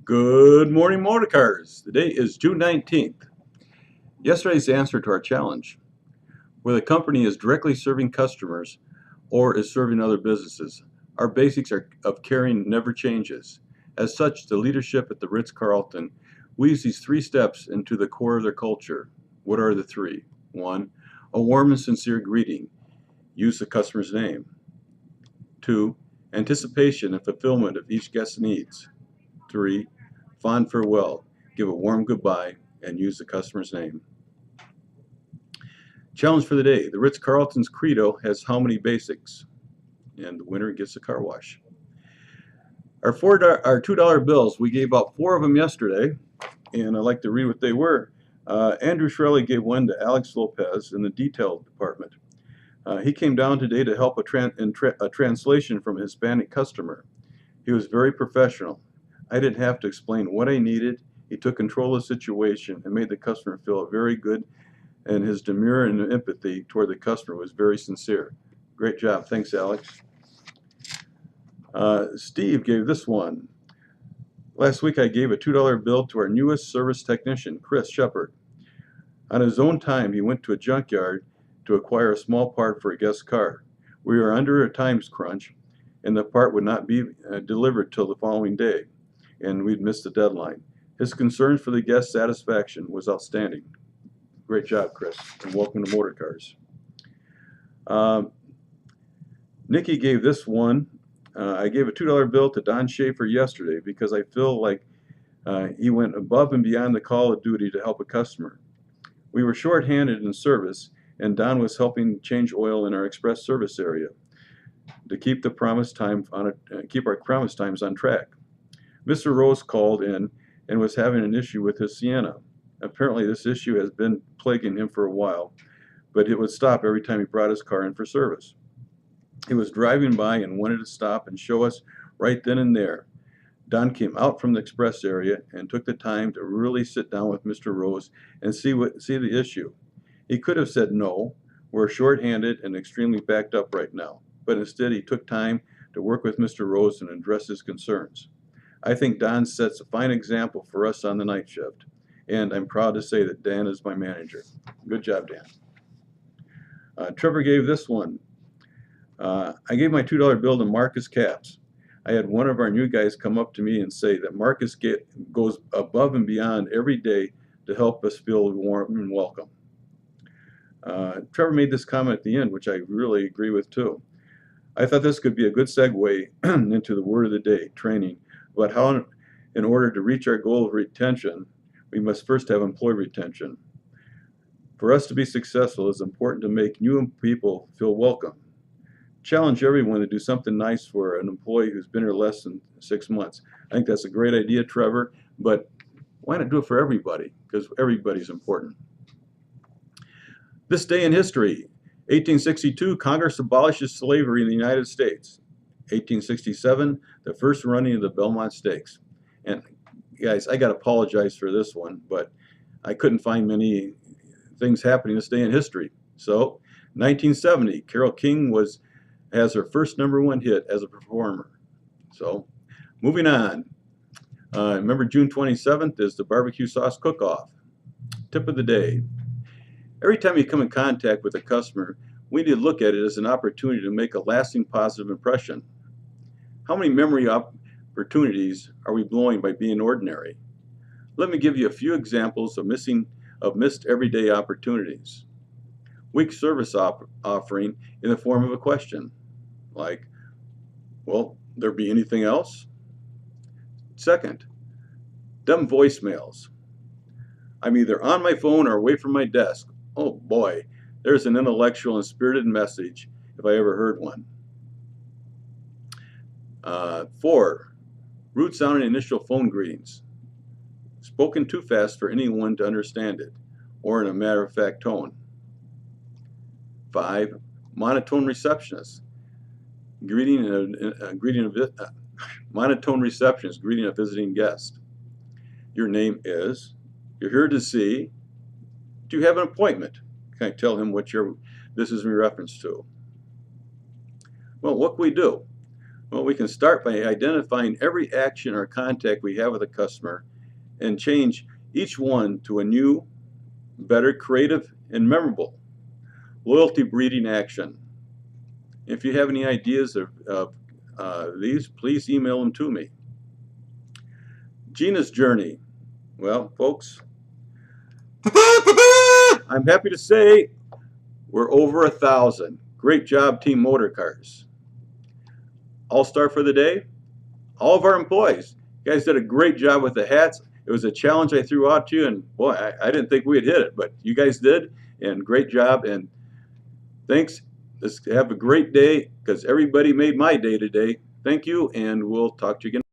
Good morning, Motorcars. The day is June 19th. Yesterday's answer to our challenge, whether the company is directly serving customers or is serving other businesses, our basics of caring never changes. As such, the leadership at the Ritz-Carlton weaves these three steps into the core of their culture. What are the three? One, a warm and sincere greeting. Use the customer's name. Two, anticipation and fulfillment of each guest's needs. Three, fond farewell. Give a warm goodbye and use the customer's name. Challenge for the day. The Ritz-Carlton's credo has how many basics? And the winner gets a car wash. Our $2 bills, we gave out 4 of them yesterday, and I'd like to read what they were. Andrew Shirley gave one to Alex Lopez in the detail department. He came down today to help a translation from a Hispanic customer. He was very professional. I didn't have to explain what I needed. He took control of the situation and made the customer feel very good, and his demeanor and empathy toward the customer was very sincere. Great job. Thanks, Alex. Steve gave this one. Last week I gave a $2 bill to our newest service technician, Chris Shepard. On his own time, he went to a junkyard to acquire a small part for a guest's car. We were under a time crunch, and the part would not be delivered till the following day, and we'd missed the deadline. His concern for the guest satisfaction was outstanding. Great job, Chris, and welcome to Motorcars. Nikki gave this one. I gave a $2 bill to Don Schaefer yesterday because I feel like he went above and beyond the call of duty to help a customer. We were short-handed in service, and Don was helping change oil in our express service area to keep the keep our promise times on track. Mr. Rose called in and was having an issue with his Sienna. Apparently, this issue has been plaguing him for a while, but it would stop every time he brought his car in for service. He was driving by and wanted to stop and show us right then and there. Don came out from the express area and took the time to really sit down with Mr. Rose and see the issue. He could have said no, we're short-handed and extremely backed up right now, but instead he took time to work with Mr. Rose and address his concerns. I think Don sets a fine example for us on the night shift, and I'm proud to say that Dan is my manager. Good job, Dan. Trevor gave this one. I gave my $2 bill to Marcus Capps. I had one of our new guys come up to me and say that Marcus goes above and beyond every day to help us feel warm and welcome. Trevor made this comment at the end, which I really agree with too. I thought this could be a good segue into the word of the day, training, about how in order to reach our goal of retention, we must first have employee retention. For us to be successful, it's important to make new people feel welcome. Challenge everyone to do something nice for an employee who's been here less than 6 months. I think that's a great idea, Trevor, but why not do it for everybody? Because everybody's important. This day in history, 1862, Congress abolishes slavery in the United States. 1867, the first running of the Belmont Stakes. And guys, I got to apologize for this one, but I couldn't find many things happening this day in history. So, 1970, Carole King has her first #1 hit as a performer. So, moving on. Remember June 27th is the barbecue sauce cook-off. Tip of the day. Every time you come in contact with a customer, we need to look at it as an opportunity to make a lasting positive impression. How many memory opportunities are we blowing by being ordinary? Let me give you a few examples of missed everyday opportunities. Weak service offering in the form of a question, like, will there be anything else? Second, dumb voicemails. I'm either on my phone or away from my desk. Oh boy, there's an intellectual and spirited message if I ever heard one. 4, rude sounding initial phone greetings. Spoken too fast for anyone to understand it, or in a matter-of-fact tone. 5, monotone receptionist. Monotone receptionist greeting a visiting guest. Your name is, you're here to see, do you have an appointment? Can I tell him what this is in reference to? Well, what can we do? Well, we can start by identifying every action or contact we have with a customer and change each one to a new, better, creative, and memorable loyalty breeding action. If you have any ideas of these, please email them to me. Gina's journey. Well, folks, I'm happy to say we're over 1,000. Great job, Team Motorcars. All-star for the day, all of our employees. You guys did a great job with the hats. It was a challenge I threw out to you, and boy, I didn't think we'd hit it, but you guys did, and great job, and thanks. Let's have a great day, because everybody made my day today. Thank you, and we'll talk to you again.